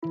Hey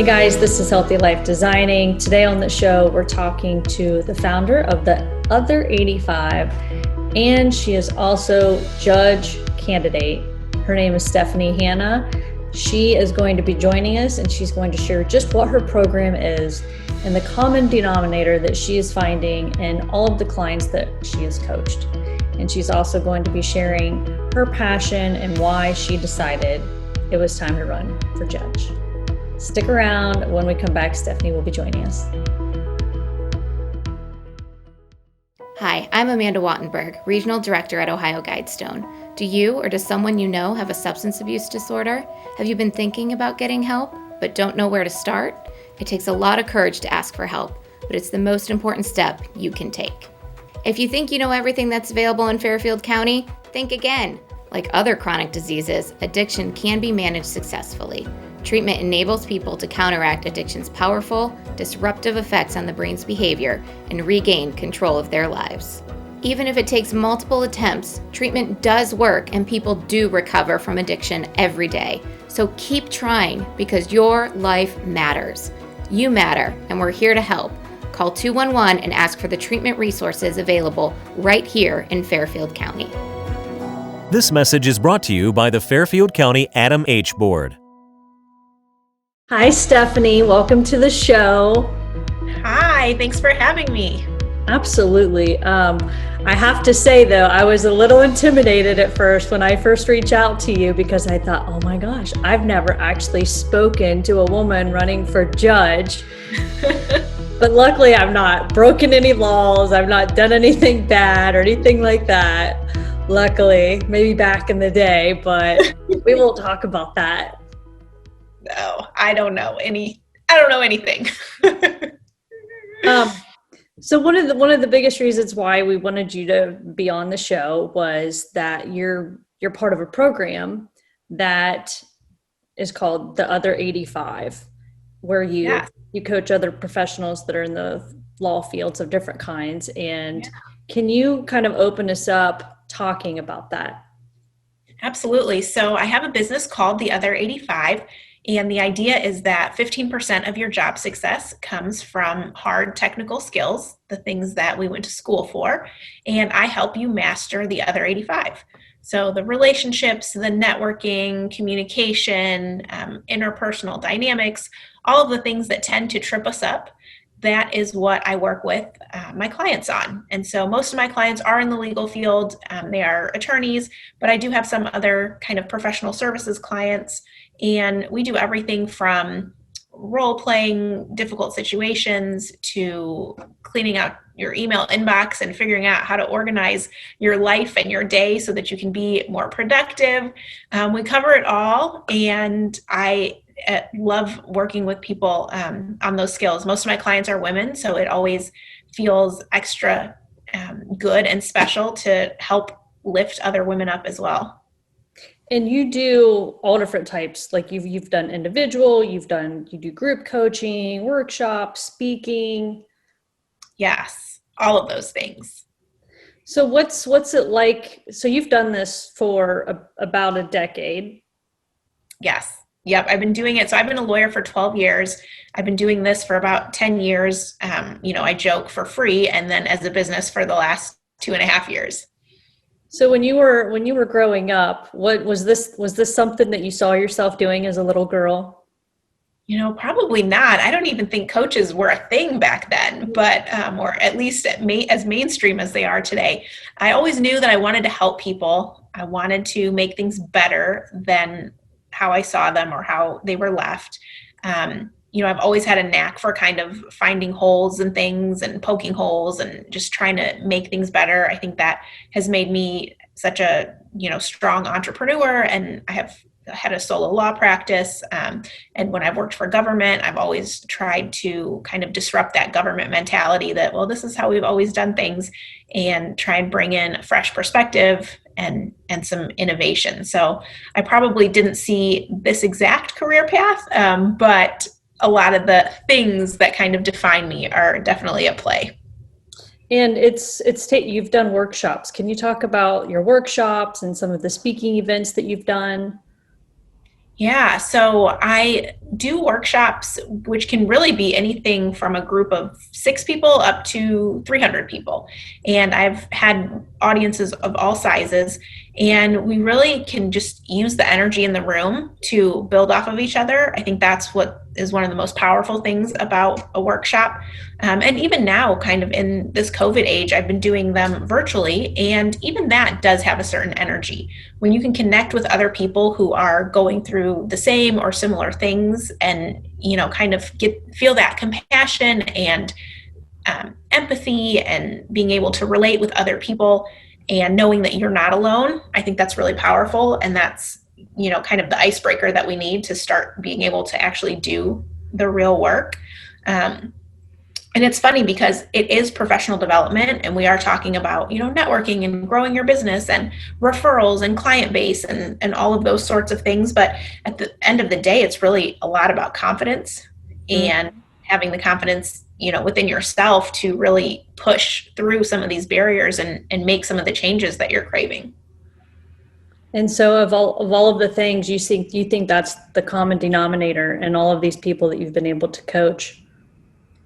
guys, this is Healthy Life Designing. Today on the show, we're talking to the founder of the Other 85, and she is also judge candidate. Her name is Stephanie Hanna. She is going to be joining us, and she's going to share just what her program is and the common denominator that she is finding in all of the clients that she has coached. And she's also going to be sharing her passion and why she decided it was time to run for judge. Stick around. When we come back, Stephanie will be joining us. Hi, I'm Amanda Wattenberg, Regional Director at Ohio Guidestone. Do you or does someone you know have a substance abuse disorder? Have you been thinking about getting help, but don't know where to start? It takes a lot of courage to ask for help, but it's the most important step you can take. If you think you know everything that's available in Fairfield County, think again. Like other chronic diseases, addiction can be managed successfully. Treatment enables people to counteract addiction's powerful, disruptive effects on the brain's behavior and regain control of their lives. Even if it takes multiple attempts, treatment does work and people do recover from addiction every day. So keep trying because your life matters. You matter, and we're here to help. Call 211 and ask for the treatment resources available right here in Fairfield County. This message is brought to you by the Fairfield County Adam H. Board. Hi, Stephanie. Welcome to the show. Hi, thanks for having me. Absolutely. I have to say, though, I was a little intimidated at first when I first reached out to you because I thought, oh my gosh, I've never actually spoken to a woman running for judge. But luckily, I've not broken any laws. I've not done anything bad or anything like that. Luckily, maybe back in the day, but we won't talk about that. No, I don't know anything. So one of the biggest reasons why we wanted you to be on the show was that you're part of a program that is called the Other 85, where you coach other professionals that are in the law fields of different kinds. And Can you kind of open us up talking about that? Absolutely. So I have a business called the Other 85. And the idea is that 15% of your job success comes from hard technical skills, the things that we went to school for, and I help you master the other 85. So the relationships, the networking, communication, interpersonal dynamics, all of the things that tend to trip us up, that is what I work with my clients on. And so most of my clients are in the legal field. They are attorneys, but I do have some other kind of professional services clients. And we do everything from role-playing difficult situations to cleaning out your email inbox and figuring out how to organize your life and your day so that you can be more productive. We cover it all, and I love working with people on those skills. Most of my clients are women, so it always feels extra good and special to help lift other women up as well. And you do all different types, like you've done individual, you do group coaching, workshops, speaking. Yes, all of those things. So what's it like? So you've done this for about a decade. Yes. Yep. I've been doing it. So I've been a lawyer for 12 years. I've been doing this for about 10 years. I joke, for free, and then as a business for the last 2.5 years. So when you were growing up, what was this something that you saw yourself doing as a little girl? Probably not. I don't even think coaches were a thing back then, but or at least as mainstream as they are today. I always knew that I wanted to help people. I wanted to make things better than how I saw them or how they were left. I've always had a knack for kind of finding holes in things and poking holes and just trying to make things better. I think that has made me such a, strong entrepreneur, and I have had a solo law practice. And when I've worked for government, I've always tried to kind of disrupt that government mentality that, well, this is how we've always done things, and try and bring in a fresh perspective and some innovation. So I probably didn't see this exact career path, but a lot of the things that kind of define me are definitely at play. And you've done workshops. Can you talk about your workshops and some of the speaking events that you've done? Yeah, so I do workshops, which can really be anything from a group of 6 people up to 300 people. And I've had audiences of all sizes, and we really can just use the energy in the room to build off of each other. I think that's what is one of the most powerful things about a workshop. And even now, kind of in this COVID age, I've been doing them virtually, and even that does have a certain energy. When you can connect with other people who are going through the same or similar things, and kind of feel that compassion and empathy, and being able to relate with other people, and knowing that you're not alone, I think that's really powerful. And that's kind of the icebreaker that we need to start being able to actually do the real work. And it's funny because it is professional development, and we are talking about, networking and growing your business and referrals and client base and all of those sorts of things. But at the end of the day, it's really a lot about confidence and having the confidence, within yourself to really push through some of these barriers and make some of the changes that you're craving. And so of all of the things you think that's the common denominator in all of these people that you've been able to coach?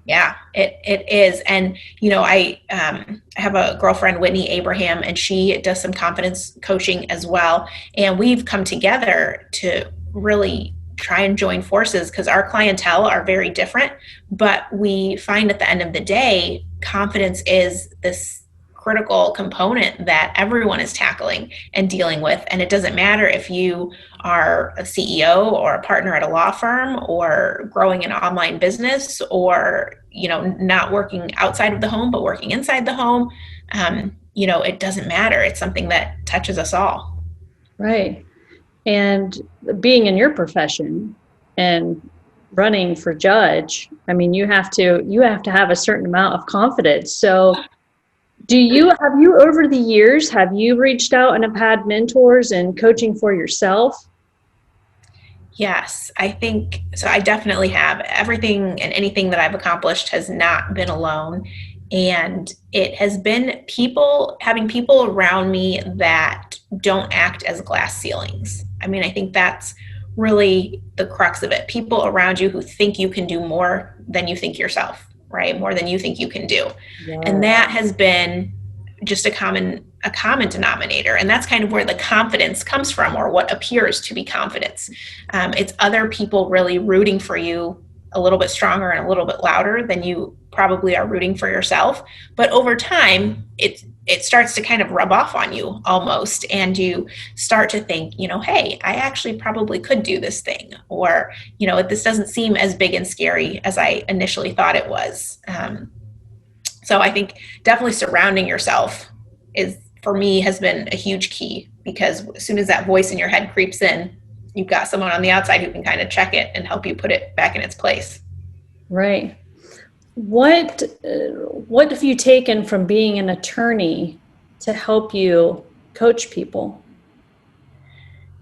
Yeah, it is. And, I have a girlfriend, Whitney Abraham, and she does some confidence coaching as well. And we've come together to really try and join forces because our clientele are very different. But we find at the end of the day, confidence is this critical component that everyone is tackling and dealing with. And it doesn't matter if you are a CEO or a partner at a law firm, or growing an online business, or, not working outside of the home, but working inside the home. It doesn't matter. It's something that touches us all. Right. And being in your profession and running for judge, I mean, you have to have a certain amount of confidence. So have you over the years, have you reached out and have had mentors and coaching for yourself? Yes, I think so. I definitely have. Everything and anything that I've accomplished has not been alone. And it has been having people around me that don't act as glass ceilings. I mean, I think that's really the crux of it. People around you who think you can do more than you think yourself, right? More than you think you can do. Yeah. And that has been just a common denominator. And that's kind of where the confidence comes from, or what appears to be confidence. It's other people really rooting for you a little bit stronger and a little bit louder than you probably are rooting for yourself. But over time, it starts to kind of rub off on you almost. And you start to think, hey, I actually probably could do this thing. Or, this doesn't seem as big and scary as I initially thought it was. So I think definitely surrounding yourself for me, has been a huge key, because as soon as that voice in your head creeps in, you've got someone on the outside who can kind of check it and help you put it back in its place. Right. What have you taken from being an attorney to help you coach people?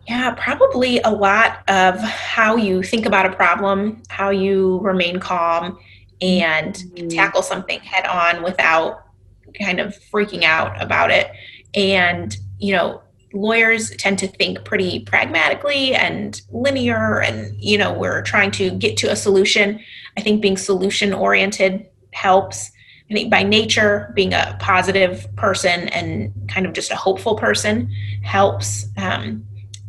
Yeah, probably a lot of how you think about a problem, how you remain calm and tackle something head on without kind of freaking out about it. And, lawyers tend to think pretty pragmatically and linear, and, we're trying to get to a solution. I think being solution oriented helps. I think by nature, being a positive person and kind of just a hopeful person helps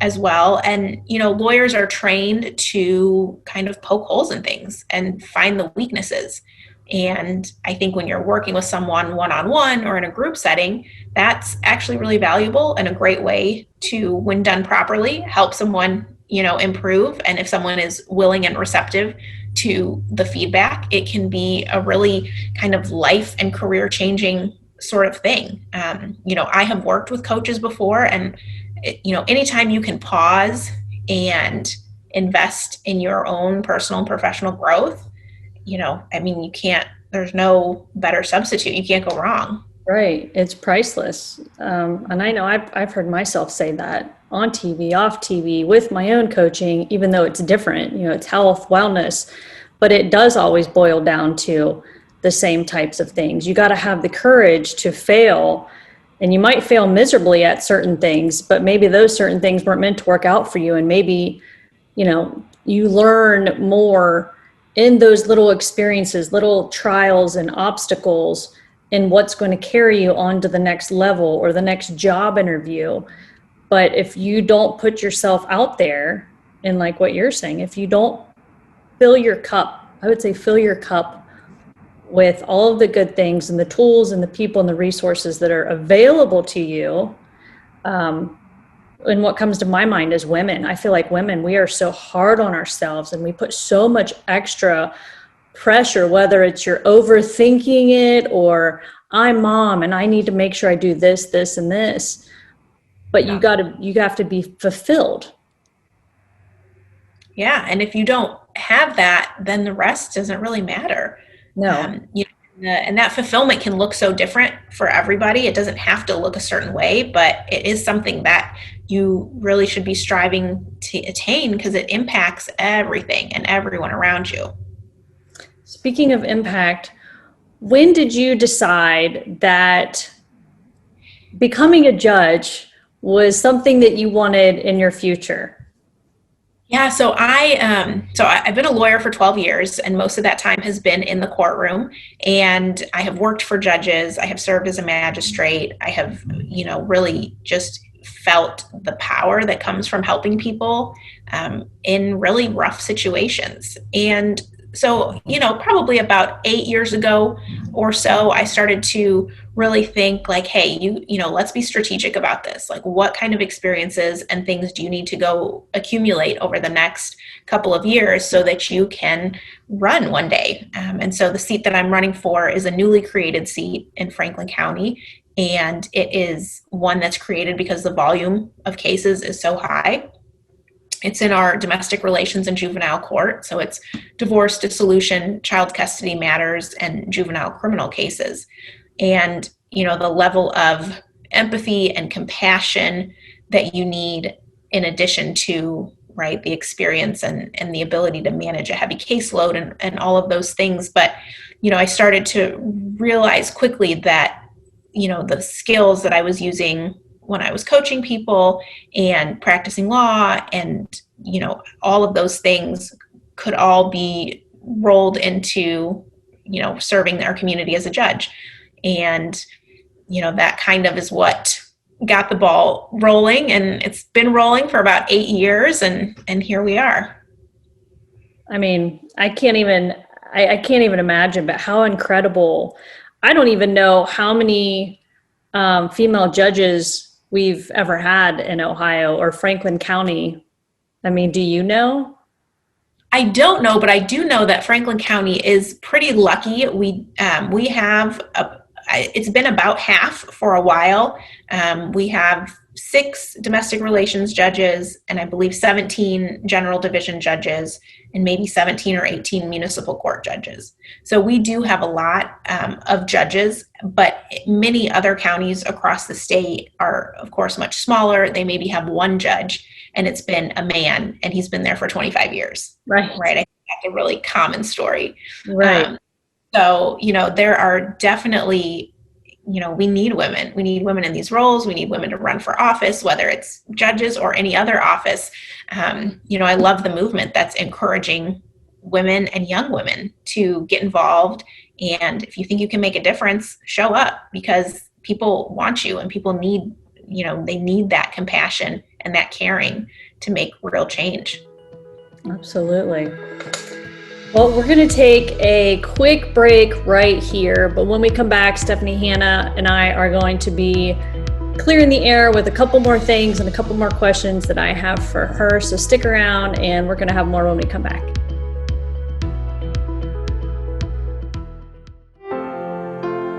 as well. And, lawyers are trained to kind of poke holes in things and find the weaknesses. And I think when you're working with someone one-on-one or in a group setting, that's actually really valuable and a great way to, when done properly, help someone, improve. And if someone is willing and receptive to the feedback, it can be a really kind of life and career changing sort of thing. I have worked with coaches before, and anytime you can pause and invest in your own personal and professional growth, you can't, there's no better substitute. You can't go wrong. Right. It's priceless. And I know I've heard myself say that on TV, off TV, with my own coaching, even though it's different, it's health, wellness, but it does always boil down to the same types of things. You got to have the courage to fail, and you might fail miserably at certain things, but maybe those certain things weren't meant to work out for you. And maybe, you learn more in those little experiences, little trials and obstacles, and what's going to carry you on to the next level or the next job interview. But if you don't put yourself out there, and like what you're saying, if you don't fill your cup, I would say fill your cup with all of the good things and the tools and the people and the resources that are available to you. And what comes to my mind is women. I feel like women, we are so hard on ourselves, and we put so much extra pressure, whether it's you're overthinking it or I'm mom and I need to make sure I do this, this, and this. But you have to be fulfilled. Yeah. And if you don't have that, then the rest doesn't really matter. No. And that fulfillment can look so different for everybody. It doesn't have to look a certain way, but it is something that you really should be striving to attain, because it impacts everything and everyone around you. Speaking of impact, when did you decide that becoming a judge was something that you wanted in your future? Yeah, so I've been a lawyer for 12 years, and most of that time has been in the courtroom. And I have worked for judges. I have served as a magistrate. I have, really just felt the power that comes from helping people in really rough situations. And so, probably about 8 years ago or so, I started to really think like, hey, let's be strategic about this. Like, what kind of experiences and things do you need to go accumulate over the next couple of years so that you can run one day? And so the seat that I'm running for is a newly created seat in Franklin County. And it is one that's created because the volume of cases is so high. It's in our domestic relations and juvenile court. So it's divorce, dissolution, child custody matters, and juvenile criminal cases. And, the level of empathy and compassion that you need, in addition to, right, the experience and the ability to manage a heavy caseload and all of those things. But, I started to realize quickly that, the skills that I was using when I was coaching people and practicing law and, all of those things could all be rolled into, serving our community as a judge. And, that kind of is what got the ball rolling, and it's been rolling for about 8 years, and here we are. I mean, I can't even imagine, but how incredible. I don't even know how many female judges we've ever had in Ohio or Franklin County. I mean, do you know? I don't know, but I do know that Franklin County is pretty lucky. We have it's been about half for a while. We have 6 domestic relations judges, and I believe 17 general division judges, and maybe 17 or 18 municipal court judges. So we do have a lot of judges, but many other counties across the state are, of course, much smaller. They maybe have 1 judge, and it's been a man, and he's been there for 25 years. Right. I think that's a really common story. Right. So, there are definitely, we need women. We need women in these roles. We need women to run for office, whether it's judges or any other office. I love the movement that's encouraging women and young women to get involved. And if you think you can make a difference, show up, because people want you, and people need, they need that compassion and that caring to make real change. Absolutely. Well, we're going to take a quick break right here, but when we come back, Stephanie, Hanna, and I are going to be clearing the air with a couple more things and a couple more questions that I have for her. So stick around, and we're going to have more when we come back.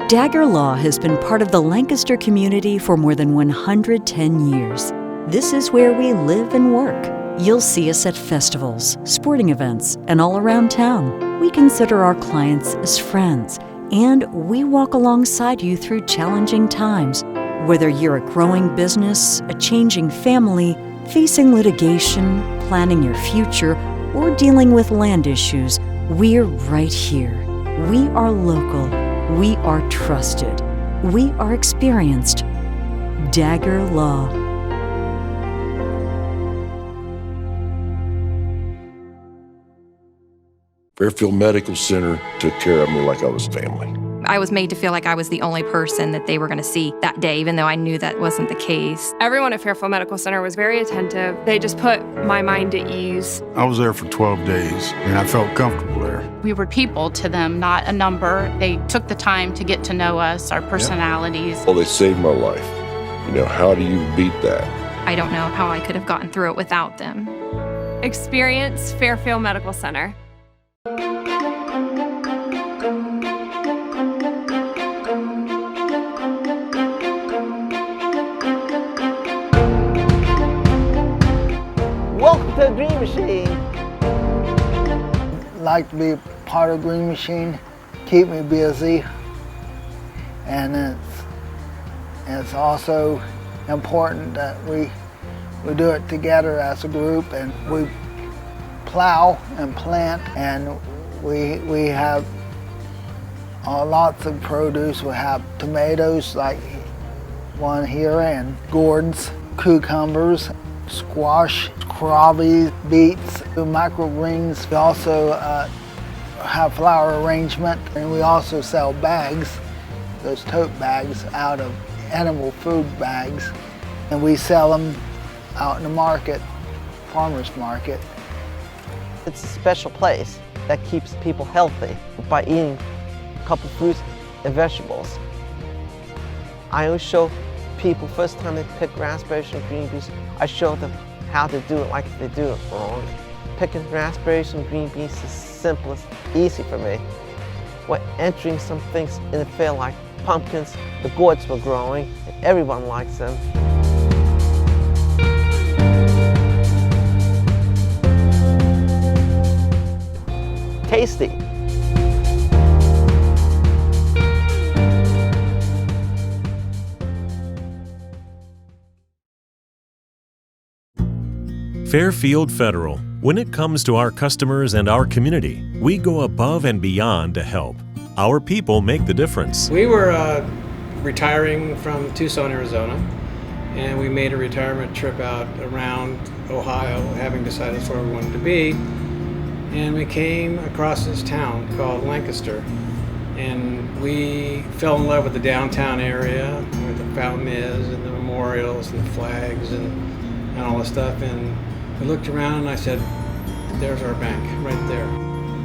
Dagger Law has been part of the Lancaster community for more than 110 years. This is where we live and work. You'll see us at festivals, sporting events, and all around town. We consider our clients as friends, and we walk alongside you through challenging times. Whether you're a growing business, a changing family, facing litigation, planning your future, or dealing with land issues, we're right here. We are local. We are trusted. We are experienced. Dagger Law. Fairfield Medical Center took care of me like I was family. I was made to feel like I was the only person that they were going to see that day, even though I knew that wasn't the case. Everyone at Fairfield Medical Center was very attentive. They just put my mind at ease. I was there for 12 days, and I felt comfortable there. We were people to them, not a number. They took the time to get to know us, our personalities. Well, they saved my life. How do you beat that? I don't know how I could have gotten through it without them. Experience Fairfield Medical Center. Welcome to the Dream Machine. I'd like to be part of the Dream Machine, keep me busy, and it's also important that we do it together as a group, and we plow and plant, and we have lots of produce. We have tomatoes like one here, and gourds, cucumbers, squash, crawfish, beets, microgreens. We also have flower arrangement, and we also sell bags, those tote bags out of animal food bags, and we sell them out in the market, farmers market. It's a special place that keeps people healthy by eating a couple fruits and vegetables. I always show people, first time they pick raspberries and green beans, I show them how to do it like they do it wrong. Picking raspberries and green beans is simplest, easy for me. We're entering some things in the field like pumpkins, the gourds were growing, and everyone likes them. Tasty. Fairfield Federal. When it comes to our customers and our community, we go above and beyond to help. Our people make the difference. We were retiring from Tucson, Arizona, and we made a retirement trip out around Ohio, having decided that's where we wanted to be. And we came across this town called Lancaster, and we fell in love with the downtown area where the fountain is and the memorials and the flags and all this stuff. And we looked around and I said, there's our bank right there.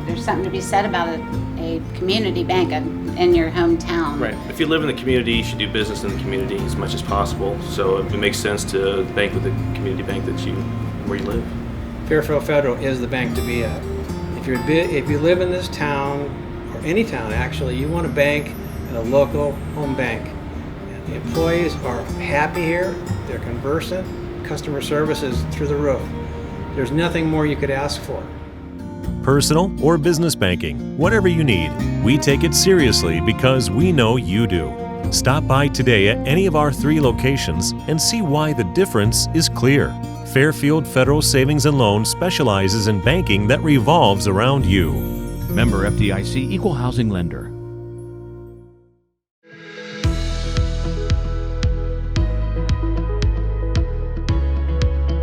There's something to be said about a community bank in your hometown. Right. If you live in the community, you should do business in the community as much as possible. So it makes sense to bank with the community bank where you live. Fairfield Federal is the bank to be at. If you live in this town, or any town actually, you want to bank at a local home bank. And the employees are happy here, they're conversant, customer service is through the roof. There's nothing more you could ask for. Personal or business banking, whatever you need, we take it seriously because we know you do. Stop by today at any of our 3 locations and see why the difference is clear. Fairfield Federal Savings and Loan specializes in banking that revolves around you. Member FDIC Equal Housing Lender.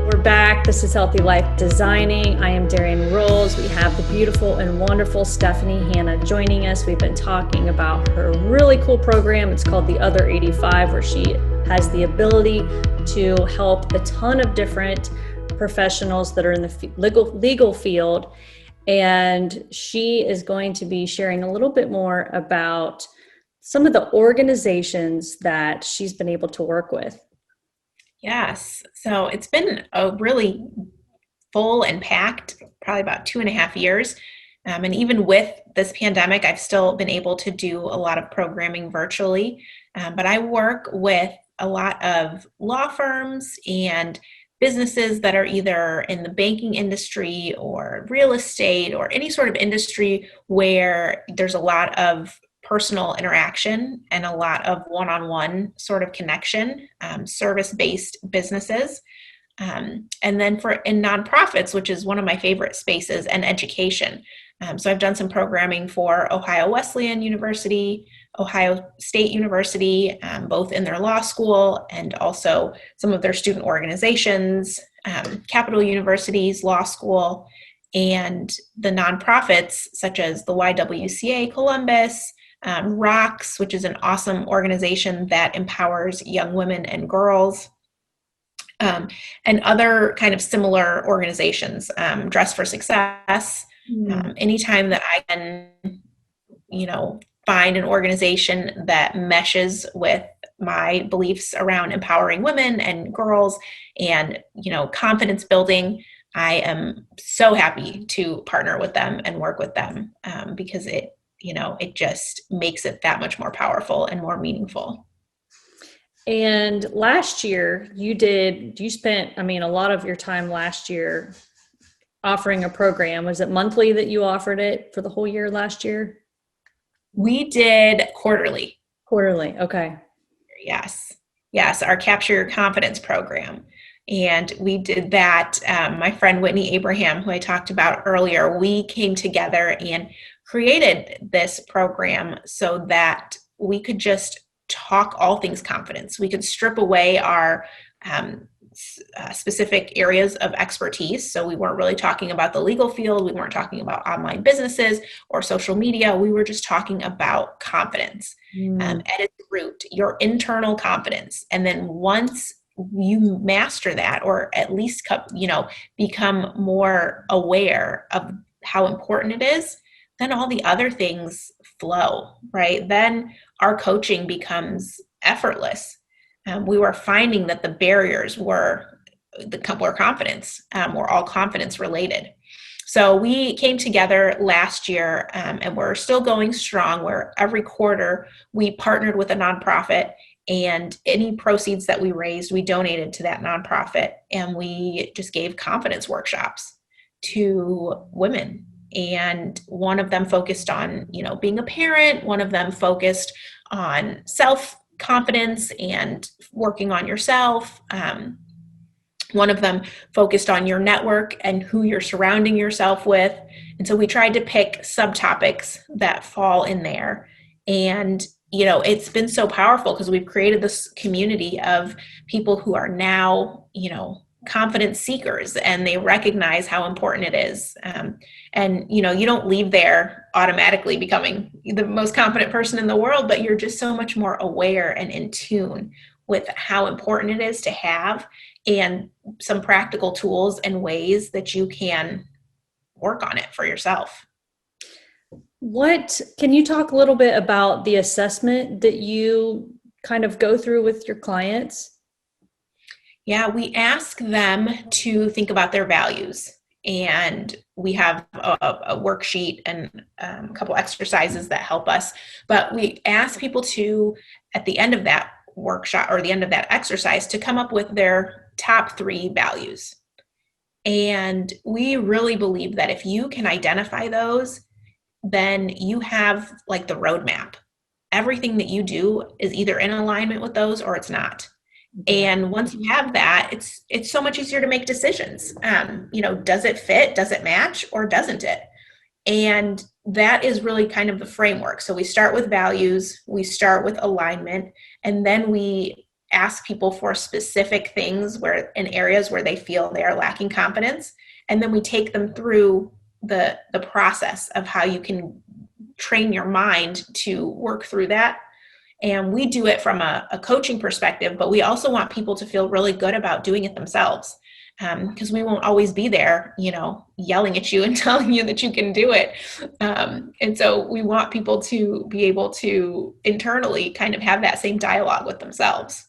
We're back. This is Healthy Life Designing. I am Darian Rolls. We have the beautiful and wonderful Stephanie Hanna joining us. We've been talking about her really cool program. It's called The Other 85, where she has the ability to help a ton of different professionals that are in the legal field. And she is going to be sharing a little bit more about some of the organizations that she's been able to work with. Yes. So it's been a really full and packed, probably about 2.5 years. And even with this pandemic, I've still been able to do a lot of programming virtually. But I work with a lot of law firms and businesses that are either in the banking industry or real estate or any sort of industry where there's a lot of personal interaction and a lot of one-on-one sort of connection, service-based businesses. And then in nonprofits, which is one of my favorite spaces, and education. So I've done some programming for Ohio Wesleyan University, Ohio State University, both in their law school and also some of their student organizations, Capital University's law school, and the nonprofits such as the YWCA Columbus, ROCKS, which is an awesome organization that empowers young women and girls, and other kind of similar organizations, Dress for Success. Anytime that I can, find an organization that meshes with my beliefs around empowering women and girls and, confidence building, I am so happy to partner with them and work with them, because it just makes it that much more powerful and more meaningful. And last year you spent, a lot of your time last year offering a program. Was it monthly that you offered it for the whole year last year? We did quarterly. Quarterly. Okay. Yes. Our Capture Your Confidence program. And we did that. My friend Whitney Abraham, who I talked about earlier, we came together and created this program so that we could just talk all things confidence. We could strip away our specific areas of expertise. So we weren't really talking about the legal field. We weren't talking about online businesses or social media. We were just talking about confidence at its root, your internal confidence. And then once you master that, or at least, become more aware of how important it is, then all the other things flow, right? Then our coaching becomes effortless. We were finding that the barriers were confidence, were all confidence related. So we came together last year, and we're still going strong, where every quarter we partnered with a nonprofit, and any proceeds that we raised, we donated to that nonprofit, and we just gave confidence workshops to women. And one of them focused on, being a parent. One of them focused on self-confidence and working on yourself. One of them focused on your network and who you're surrounding yourself with. And so we tried to pick subtopics that fall in there. And, it's been so powerful because we've created this community of people who are now, confidence seekers, and they recognize how important it is. And, you don't leave there automatically becoming the most confident person in the world, but you're just so much more aware and in tune with how important it is to have, and some practical tools and ways that you can work on it for yourself. Can you talk a little bit about the assessment that you kind of go through with your clients? Yeah, we ask them to think about their values, and we have a worksheet and a couple exercises that help us. But we ask people to, at the end of that workshop or the end of that exercise, to come up with their top 3 values. And we really believe that if you can identify those, then you have like the roadmap. Everything that you do is either in alignment with those or it's not. And once you have that, it's so much easier to make decisions. Does it fit? Does it match? Or doesn't it? And that is really kind of the framework. So we start with values, we start with alignment, and then we ask people for specific things in areas where they feel they are lacking confidence. And then we take them through the process of how you can train your mind to work through that. And we do it from a coaching perspective, but we also want people to feel really good about doing it themselves, because we won't always be there, yelling at you and telling you that you can do it. And so we want people to be able to internally kind of have that same dialogue with themselves.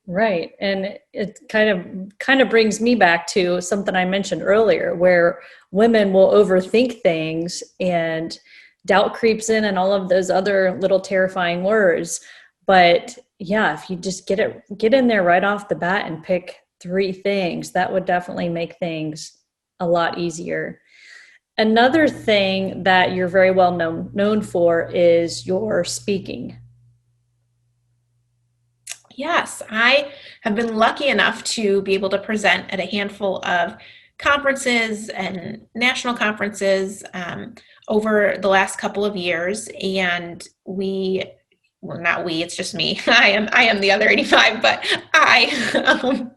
Right. And it kind of brings me back to something I mentioned earlier, where women will overthink things and doubt creeps in and all of those other little terrifying words. But yeah, if you just get in there right off the bat and pick 3 things, that would definitely make things a lot easier. Another thing that you're very well known for is your speaking. Yes, I have been lucky enough to be able to present at a handful of conferences and national conferences over the last couple of years. And not we, it's just me. I am the other 85, but I,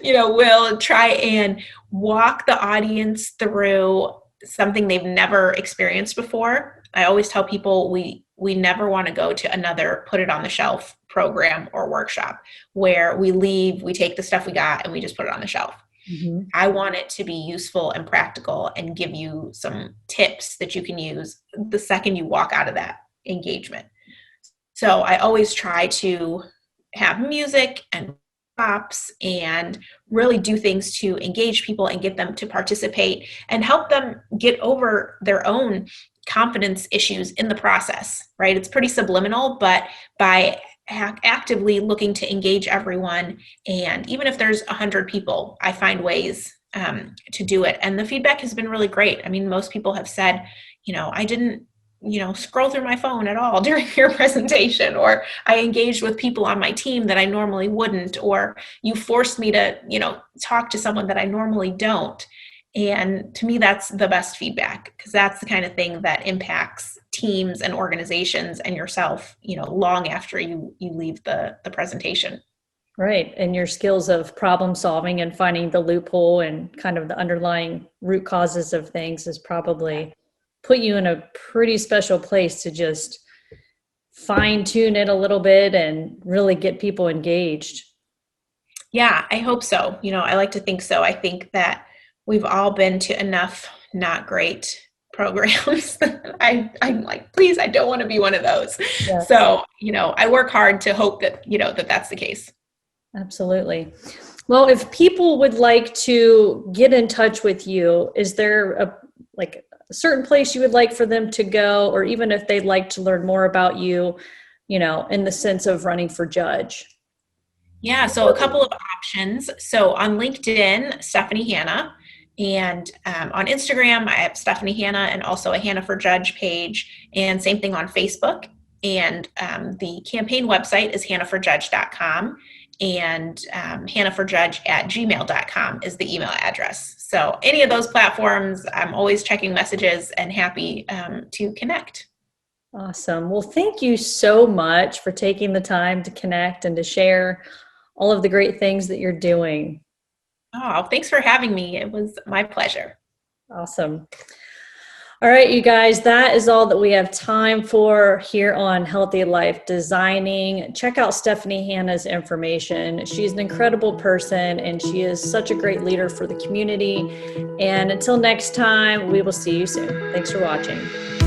will try and walk the audience through something they've never experienced before. I always tell people we never want to go to another put it on the shelf program or workshop where we leave, we take the stuff we got and we just put it on the shelf. Mm-hmm. I want it to be useful and practical and give you some tips that you can use the second you walk out of that engagement. So I always try to have music and props and really do things to engage people and get them to participate and help them get over their own confidence issues in the process, right? It's pretty subliminal, but by actively looking to engage everyone, and even if there's 100 people, I find ways to do it. And the feedback has been really great. I mean, most people have said, I didn't scroll through my phone at all during your presentation, or I engaged with people on my team that I normally wouldn't, or you forced me to, talk to someone that I normally don't. And to me, that's the best feedback, because that's the kind of thing that impacts teams and organizations and yourself, long after you leave the presentation. Right. And your skills of problem solving and finding the loophole and kind of the underlying root causes of things is probably put you in a pretty special place to just fine tune it a little bit and really get people engaged. Yeah, I hope so. I like to think so. I think that we've all been to enough not great programs. I'm like, please, I don't want to be one of those. Yes. So, I work hard to hope that, that's the case. Absolutely. Well, if people would like to get in touch with you, is there a certain place you would like for them to go, or even if they'd like to learn more about you, in the sense of running for judge? Yeah, so a couple of options. So on LinkedIn, Stephanie Hanna, and on Instagram, I have Stephanie Hanna and also a Hanna for Judge page, and same thing on Facebook. And the campaign website is hannaforjudge.com, and hannaforjudge@gmail.com is the email address. So any of those platforms, I'm always checking messages and happy to connect. Awesome. Well, thank you so much for taking the time to connect and to share all of the great things that you're doing. Oh, thanks for having me. It was my pleasure. Awesome. All right, you guys, that is all that we have time for here on Healthy Life Designing. Check out Stephanie Hanna's information. She's an incredible person, and she is such a great leader for the community. And until next time, we will see you soon. Thanks for watching.